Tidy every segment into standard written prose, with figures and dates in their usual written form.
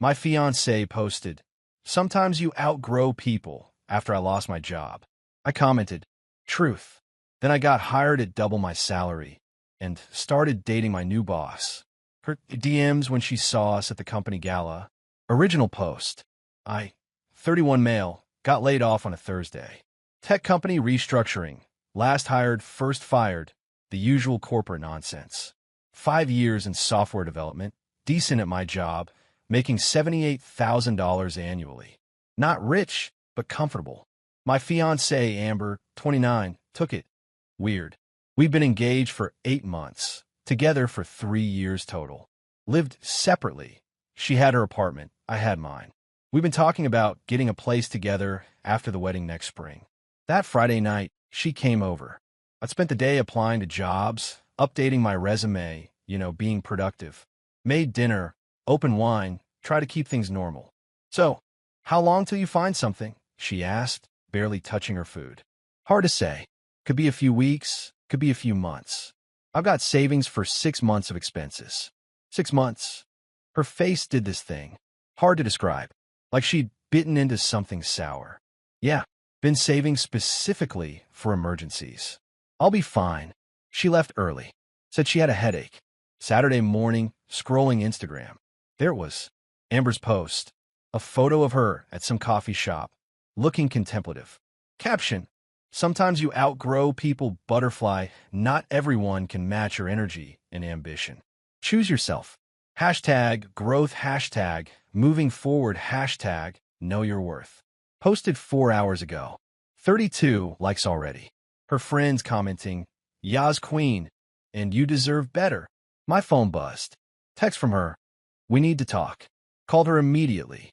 My fiancé posted, "Sometimes you outgrow people," after I lost my job. I commented, "Truth." Then I got hired at double my salary and started dating my new boss. Her DMs when she saw us at the company gala. Original post. 31 male, got laid off on a Thursday. Tech company restructuring. Last hired, first fired. The usual corporate nonsense. 5 years in software development. Decent at my job. Making $78,000 annually. Not rich, but comfortable. My fiancée, Amber, 29, took it. Weird. We've been engaged for 8 months. Together for 3 years total. Lived separately. She had her apartment. I had mine. We've been talking about getting a place together after the wedding next spring. That Friday night, she came over. I'd spent the day applying to jobs, updating my resume, being productive. Made dinner, open wine, try to keep things normal. "So, how long till you find something?" she asked, barely touching her food. Hard to say. Could be a few weeks, could be a few months. I've got savings for 6 months of expenses. 6 months. Her face did this thing. Hard to describe. Like she'd bitten into something sour. Yeah, been saving specifically for emergencies. I'll be fine. She left early. Said she had a headache. Saturday morning, scrolling Instagram. There it was. Amber's post. A photo of her at some coffee shop, looking contemplative. Caption. "Sometimes you outgrow people, butterfly. Not everyone can match your energy and ambition. Choose yourself." Hashtag growth, hashtag moving forward, hashtag know your worth. Posted 4 hours ago. 32 likes already. Her friends commenting, "Yas queen, and you deserve better." My phone buzzed. Text from her. "We need to talk." Called her immediately.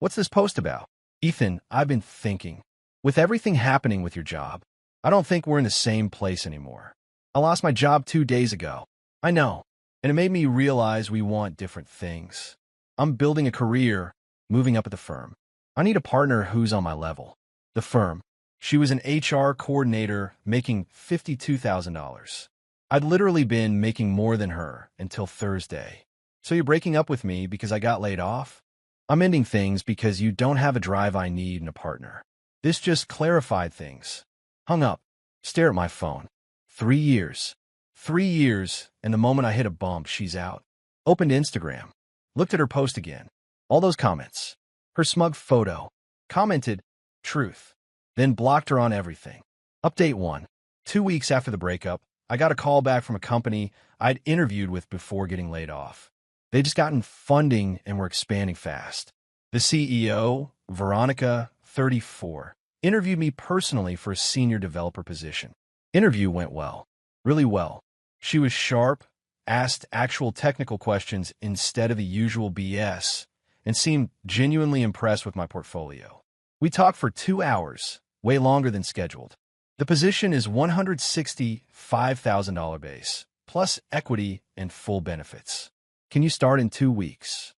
"What's this post about?" "Ethan, I've been thinking. With everything happening with your job, I don't think we're in the same place anymore. I lost my job 2 days ago. I know, and it made me realize we want different things. I'm building a career, moving up at the firm. I need a partner who's on my level." The firm. She was an HR coordinator making $52,000. I'd literally been making more than her until Thursday. "So you're breaking up with me because I got laid off?" "I'm ending things because you don't have a drive I need in a partner." This just clarified things. Hung up. Stare at my phone. 3 years. 3 years, and the moment I hit a bump, she's out. Opened Instagram. Looked at her post again. All those comments. Her smug photo. Commented, "Truth." Then blocked her on everything. Update 1. 2 weeks after the breakup, I got a call back from a company I'd interviewed with before getting laid off. They'd just gotten funding and were expanding fast. The CEO, Veronica, 34, interviewed me personally for a senior developer position. Interview went well. Really well. She was sharp, asked actual technical questions instead of the usual BS, and seemed genuinely impressed with my portfolio. We talked for 2 hours, way longer than scheduled. The position is $165,000 base, plus equity and full benefits. "Can you start in 2 weeks?"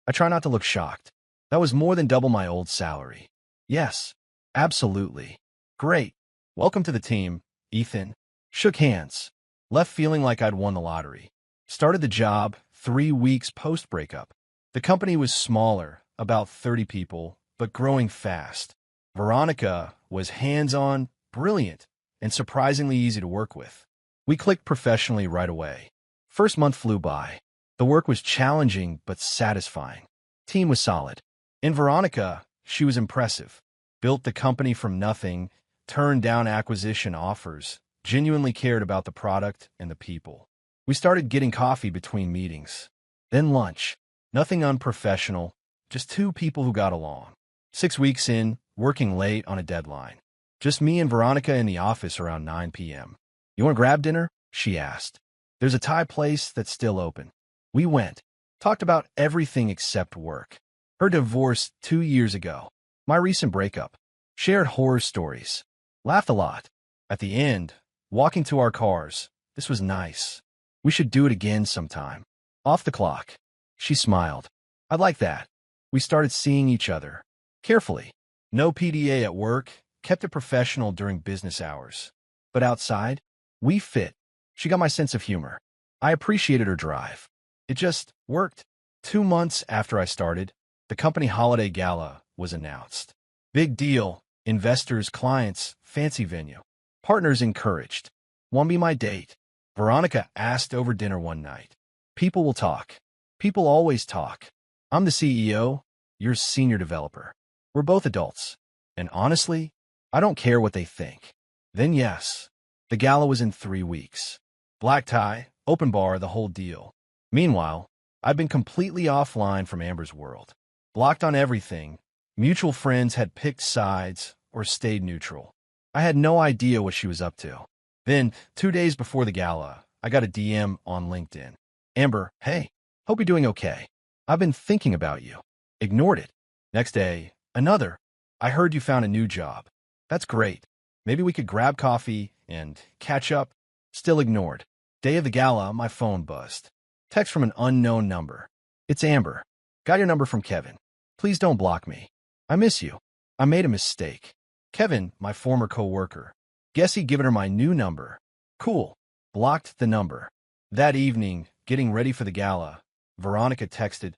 I try not to look shocked. That was more than double my old salary. "Yes, absolutely." "Great. Welcome to the team, Ethan." Shook hands. Left feeling like I'd won the lottery. Started the job 3 weeks post-breakup. The company was smaller, about 30 people, but growing fast. Veronica was hands-on, brilliant, and surprisingly easy to work with. We clicked professionally right away. First month flew by. The work was challenging but satisfying. Team was solid. In Veronica, she was impressive. Built the company from nothing, turned down acquisition offers, genuinely cared about the product and the people. We started getting coffee between meetings. Then lunch. Nothing unprofessional, just 2 people who got along. 6 weeks in, working late on a deadline. Just me and Veronica in the office around 9 p.m. "You want to grab dinner?" she asked. "There's a Thai place that's still open." We went. Talked about everything except work. Her divorce 2 years ago. My recent breakup. Shared horror stories. Laughed a lot. At the end, walking to our cars. This was nice. We should do it again sometime. Off the clock. She smiled. "I'd like that." We started seeing each other. Carefully. No PDA at work. Kept it professional during business hours. But outside, we fit. She got my sense of humor. I appreciated her drive. It just worked. 2 months after I started, The company holiday gala was announced. Big deal. Investors, clients, fancy venue. Partners encouraged. "Want to be my date?" Veronica asked over dinner one night. People will talk. People always talk. I'm the CEO, you're senior developer. We're both adults. And honestly, I don't care what they think. Then yes, the gala was in 3 weeks. Black tie, open bar, the whole deal. Meanwhile, I'd been completely offline from Amber's world. Blocked on everything. Mutual friends had picked sides or stayed neutral. I had no idea what she was up to. Then, 2 days before the gala, I got a DM on LinkedIn. "Amber, hey, hope you're doing okay. I've been thinking about you." Ignored it. Next day, another. "I heard you found a new job. That's great. Maybe we could grab coffee and catch up." Still ignored. Day of the gala, my phone buzzed. Text from an unknown number. "It's Amber. Got your number from Kevin. Please don't block me. I miss you. I made a mistake." Kevin, my former coworker. Guess he'd given her my new number. Cool. Blocked the number. That evening, getting ready for the gala, Veronica texted,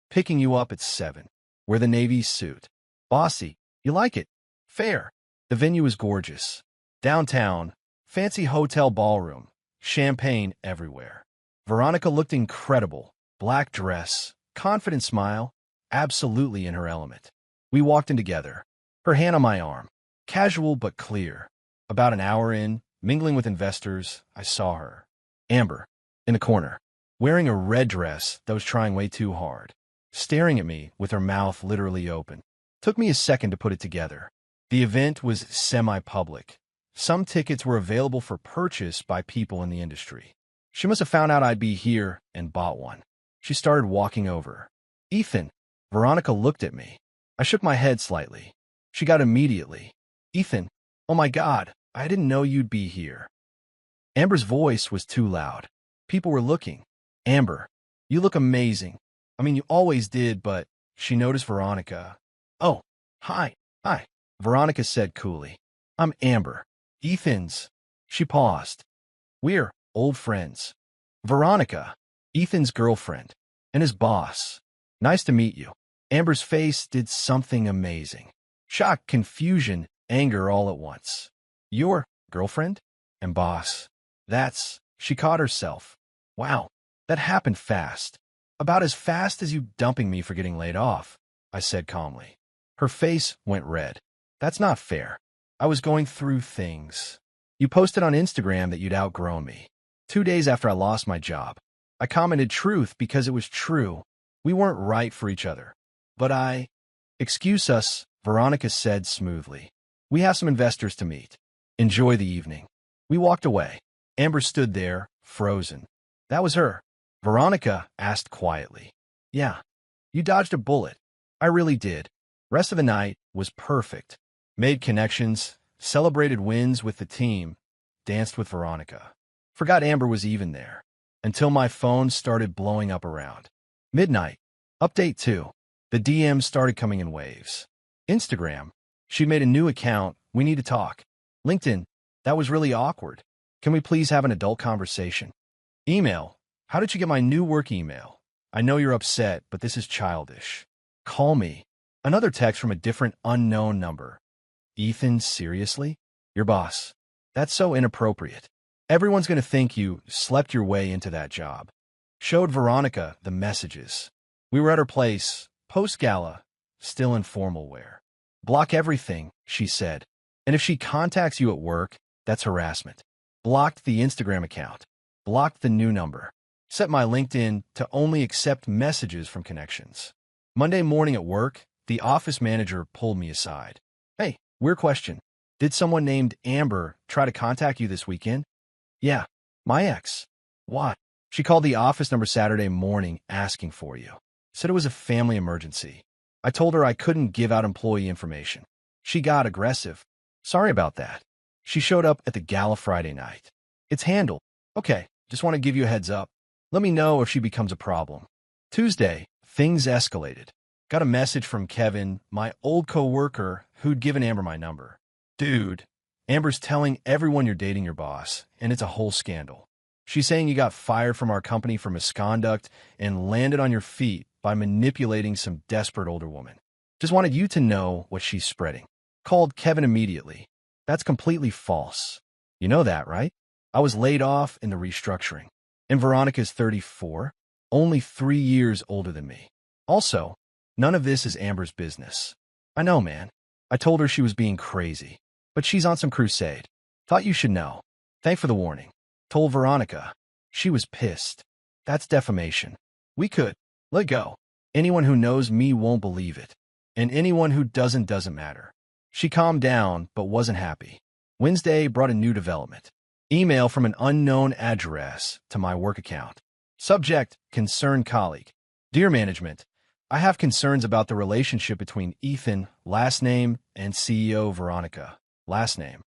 "Picking you up at 7. Wear the navy suit. Bossy. You like it? Fair." The venue is gorgeous. Downtown, fancy hotel ballroom, champagne everywhere. Veronica looked incredible. Black dress, confident smile, absolutely in her element. We walked in together. Her hand on my arm. Casual but clear. About an hour in, mingling with investors, I saw her. Amber, in the corner, wearing a red dress that was trying way too hard, staring at me with her mouth literally open. Took me a second to put it together. The event was semi-public. Some tickets were available for purchase by people in the industry. She must have found out I'd be here and bought one. She started walking over. "Ethan." Veronica looked at me. I shook my head slightly. She got immediately. "Ethan, oh my God, I didn't know you'd be here." Amber's voice was too loud. People were looking. "Amber, you look amazing. I mean, you always did, but..." She noticed Veronica. "Oh, hi." Veronica said coolly. "I'm Amber. Ethan's..." She paused. "We're old friends. Veronica, Ethan's girlfriend, and his boss. Nice to meet you." Amber's face did something amazing. Shock, confusion, anger all at once. "Your girlfriend? And boss? That's..." She caught herself. "Wow, that happened fast. About as fast as you dumping me for getting laid off," I said calmly. Her face went red. "That's not fair. I was going through things. You posted on Instagram that you'd outgrown me. 2 days after I lost my job. I commented truth because it was true. We weren't right for each other. But I..." "Excuse us," Veronica said smoothly. "We have some investors to meet. Enjoy the evening." We walked away. Amber stood there, frozen. "That was her?" Veronica asked quietly. "Yeah. You dodged a bullet. I really did. Rest of the night was perfect. Made connections, celebrated wins with the team, danced with Veronica. Forgot Amber was even there. Until my phone started blowing up around. Midnight. Update 2. The DMs started coming in waves. Instagram. She made a new account. "We need to talk." LinkedIn. "That was really awkward. Can we please have an adult conversation?" Email. "How did you get my new work email? I know you're upset, but this is childish. Call me." Another text from a different unknown number. "Ethan, seriously? Your boss? That's so inappropriate. Everyone's going to think you slept your way into that job." Showed Veronica the messages. We were at her place, post-gala, still in formal wear. "Block everything," she said. "And if she contacts you at work, that's harassment." Blocked the Instagram account. Blocked the new number. Set my LinkedIn to only accept messages from connections. Monday morning at work, the office manager pulled me aside. "Hey, weird question. Did someone named Amber try to contact you this weekend?" "Yeah, my ex." "What?" "She called the office number Saturday morning asking for you. Said it was a family emergency. I told her I couldn't give out employee information. She got aggressive. Sorry about that. She showed up at the gala Friday night. It's handled. Okay, just want to give you a heads up. Let me know if she becomes a problem." Tuesday, things escalated. Got a message from Kevin, my old coworker, who'd given Amber my number. "Dude, Amber's telling everyone you're dating your boss, and it's a whole scandal. She's saying you got fired from our company for misconduct and landed on your feet by manipulating some desperate older woman. Just wanted you to know what she's spreading. Called Kevin immediately. That's completely false. You know that, right? I was laid off in the restructuring. And Veronica's 34, only 3 years older than me. Also, none of this is Amber's business. I know, man. I told her she was being crazy, but she's on some crusade. Thought you should know. Thanks for the warning. Told Veronica. She was pissed. That's defamation. We could. Let go. Anyone who knows me won't believe it. And anyone who doesn't matter. She calmed down, but wasn't happy. Wednesday brought a new development. Email from an unknown address to my work account. Subject, concerned colleague. Dear management, I have concerns about the relationship between Ethan, last name, and CEO Veronica, last name.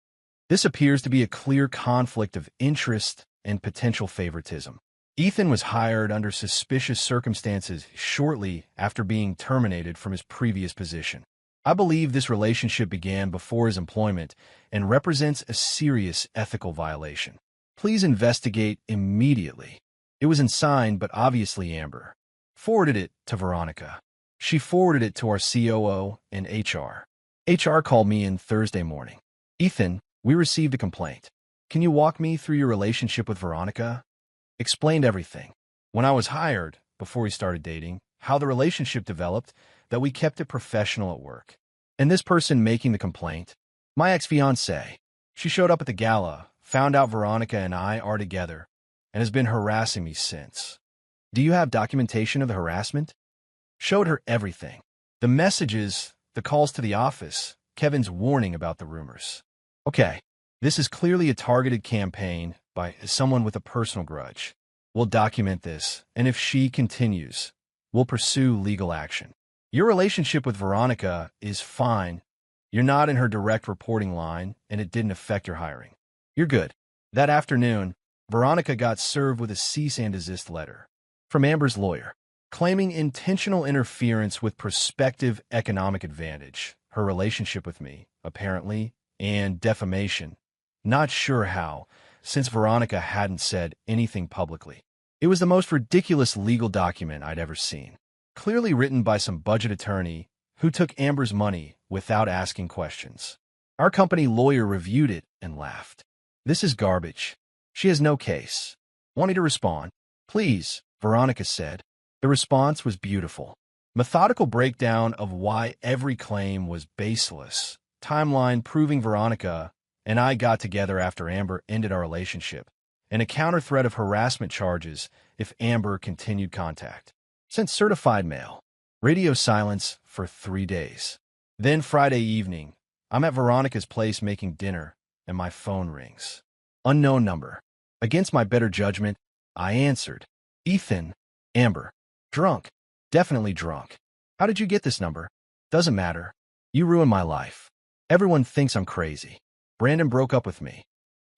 This appears to be a clear conflict of interest and potential favoritism. Ethan was hired under suspicious circumstances shortly after being terminated from his previous position. I believe this relationship began before his employment and represents a serious ethical violation. Please investigate immediately. It was unsigned, but obviously Amber. Forwarded it to Veronica. She forwarded it to our COO and HR. HR called me in Thursday morning. Ethan, we received a complaint. Can you walk me through your relationship with Veronica? Explained everything. When I was hired, before we started dating, how the relationship developed, that we kept it professional at work. And this person making the complaint, my ex-fiancée, she showed up at the gala, found out Veronica and I are together, and has been harassing me since. Do you have documentation of the harassment? Showed her everything. The messages, the calls to the office, Kevin's warning about the rumors. Okay, this is clearly a targeted campaign by someone with a personal grudge. We'll document this, and if she continues, we'll pursue legal action. Your relationship with Veronica is fine. You're not in her direct reporting line, and it didn't affect your hiring. You're good. That afternoon, Veronica got served with a cease and desist letter from Amber's lawyer, claiming intentional interference with prospective economic advantage, her relationship with me, apparently, and defamation. Not sure how, since Veronica hadn't said anything publicly. It was the most ridiculous legal document I'd ever seen. Clearly written by some budget attorney who took Amber's money without asking questions. Our company lawyer reviewed it and laughed. This is garbage. She has no case. Want me to respond? Please, Veronica said. The response was beautiful. Methodical breakdown of why every claim was baseless. Timeline proving Veronica and I got together after Amber ended our relationship, and a counter threat of harassment charges if Amber continued contact. Sent certified mail. Radio silence for 3 days. Then Friday evening, I'm at Veronica's place making dinner, and my phone rings. Unknown number. Against my better judgment, I answered. Ethan. Amber. Drunk. Definitely drunk. How did you get this number? Doesn't matter. You ruined my life. Everyone thinks I'm crazy. Brandon broke up with me.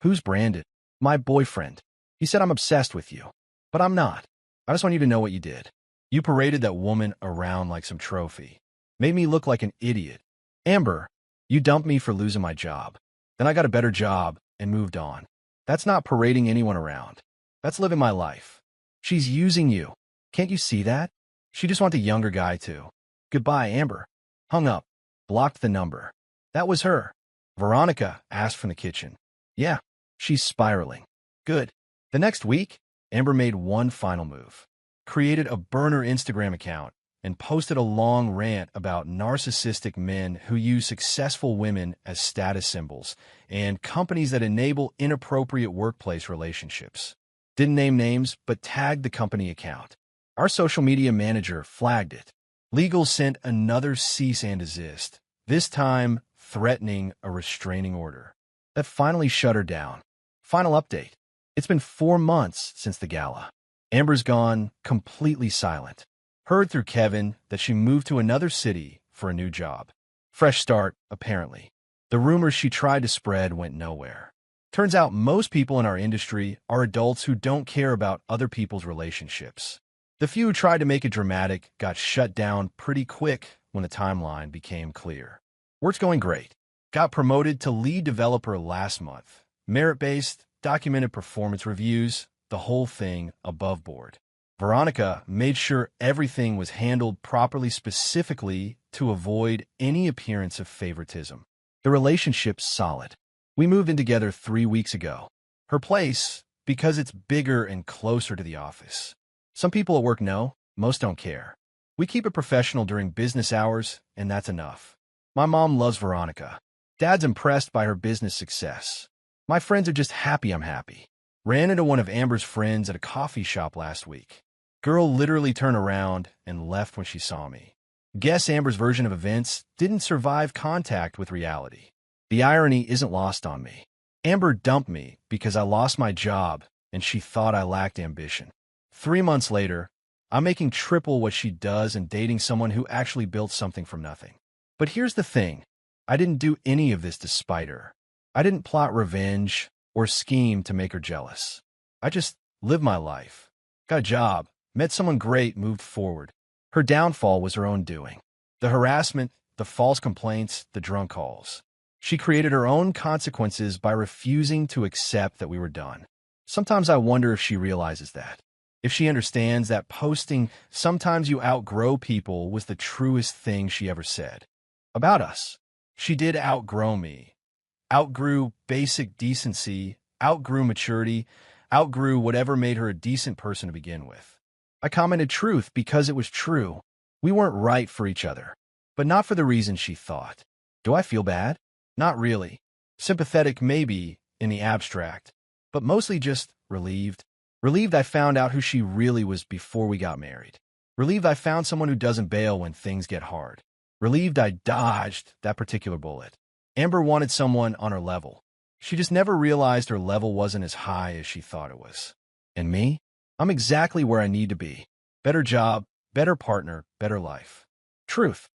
Who's Brandon? My boyfriend. He said I'm obsessed with you. But I'm not. I just want you to know what you did. You paraded that woman around like some trophy. Made me look like an idiot. Amber, you dumped me for losing my job. Then I got a better job and moved on. That's not parading anyone around. That's living my life. She's using you. Can't you see that? She just wants a younger guy too. Goodbye, Amber. Hung up. Blocked the number. That was her. Veronica asked from the kitchen. Yeah, she's spiraling. Good. The next week, Amber made one final move. Created a burner Instagram account and posted a long rant about narcissistic men who use successful women as status symbols and companies that enable inappropriate workplace relationships. Didn't name names, but tagged the company account. Our social media manager flagged it. Legal sent another cease and desist, this time threatening a restraining order. That finally shut her down. Final update. It's been 4 months since the gala. Amber's gone completely silent. Heard through Kevin that she moved to another city for a new job. Fresh start, apparently. The rumors she tried to spread went nowhere. Turns out most people in our industry are adults who don't care about other people's relationships. The few who tried to make it dramatic got shut down pretty quick when the timeline became clear. Work's going great. Got promoted to lead developer last month. Merit-based, documented performance reviews, the whole thing above board. Veronica made sure everything was handled properly, specifically to avoid any appearance of favoritism. The relationship's solid. We moved in together 3 weeks ago. Her place, because it's bigger and closer to the office. Some people at work know, most don't care. We keep it professional during business hours, and that's enough. My mom loves Veronica. Dad's impressed by her business success. My friends are just happy I'm happy. Ran into one of Amber's friends at a coffee shop last week. Girl literally turned around and left when she saw me. Guess Amber's version of events didn't survive contact with reality. The irony isn't lost on me. Amber dumped me because I lost my job and she thought I lacked ambition. 3 months later, I'm making triple what she does and dating someone who actually built something from nothing. But here's the thing. I didn't do any of this to spite her. I didn't plot revenge or scheme to make her jealous. I just lived my life. Got a job, met someone great, moved forward. Her downfall was her own doing. The harassment, the false complaints, the drunk calls. She created her own consequences by refusing to accept that we were done. Sometimes I wonder if she realizes that. If she understands that posting "sometimes you outgrow people" was the truest thing she ever said. About us. She did outgrow me. Outgrew basic decency, outgrew maturity, outgrew whatever made her a decent person to begin with. I commented truth because it was true. We weren't right for each other, but not for the reason she thought. Do I feel bad? Not really. Sympathetic maybe in the abstract, but mostly just relieved. Relieved I found out who she really was before we got married. Relieved I found someone who doesn't bail when things get hard. Relieved I dodged that particular bullet. Amber wanted someone on her level. She just never realized her level wasn't as high as she thought it was. And me? I'm exactly where I need to be. Better job, better partner, better life. Truth.